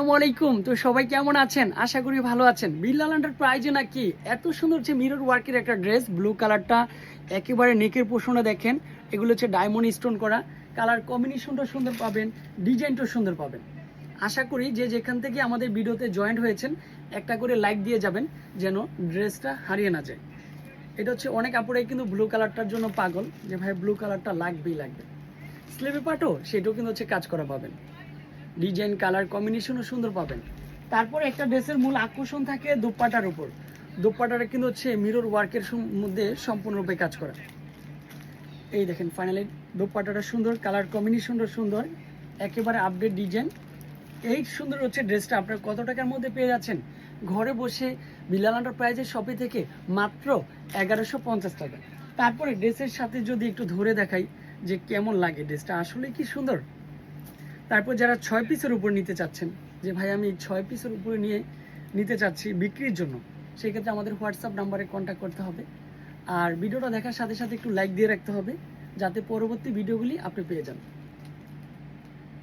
আসসালামু আলাইকুম। তো সবাই কেমন আছেন? আশা করি ভালো আছেন। বিল্লাল এন্টারপ্রাইজে নাকি এত সুন্দর যে মিরর ওয়ার্কের একটা ড্রেস, ব্লু কালারটা একেবারে নেকের পোর্শনটা দেখেন, এগুলো হচ্ছে ডায়মন্ড স্টোন করা। কালার কম্বিনেশনটা সুন্দর পাবেন, ডিজাইনটাও সুন্দর পাবেন। আশা করি যে যেখান থেকে আমাদের ভিডিওতে জয়েন্ট হয়েছেন একটা করে লাইক দিয়ে যাবেন যেন ড্রেসটা হারিয়ে না যায়। এটা হচ্ছে অনেক আপুরাই কিন্তু ব্লু কালারটার জন্য পাগল, যে ভাই ব্লু কালারটা লাগবেই লাগবে। স্লিভে পাটও সেটাও কিন্তু হচ্ছে কাজ করা পাবেন, ডিজাইন কালার কম্বিনেশনও সুন্দর পাবেন। তারপর একটা ড্রেসের মূল আকর্ষণ থাকে দোপাট্টার উপর। দোপাট্টাটা কিন্তু হচ্ছে মিরর ওয়ার্কের মধ্যে সম্পূর্ণরূপে কাজ করা। এই দেখেন ফাইনালি দোপাট্টাটা সুন্দর, কালার কম্বিনেশনটা সুন্দর, একেবারে আপডেট ডিজাইন। এই সুন্দর হচ্ছে ড্রেসটা আপনার কত টাকার মধ্যে পেয়ে যাচ্ছেন ঘরে বসে বিলাল এন্টারপ্রাইজের শপে থেকে মাত্র 1150 টাকা। তারপরে ড্রেসের সাথে যদি একটু ধরে দেখাই যে কেমন লাগে, ড্রেসটা আসলে কি সুন্দর। তারপর যারা 6 পিসের উপর নিতে চাচ্ছেন, যে ভাই আমি 6 পিসের উপরে নিতে চাচ্ছি বিক্রির জন্য, সেক্ষেত্রে আমাদের হোয়াটসঅ্যাপ নাম্বারে কন্ট্যাক্ট করতে হবে। আর ভিডিওটা দেখার সাথে সাথে একটু লাইক দিয়ে রাখতে হবে যাতে পরবর্তী ভিডিওগুলি আপনি পেয়ে যান।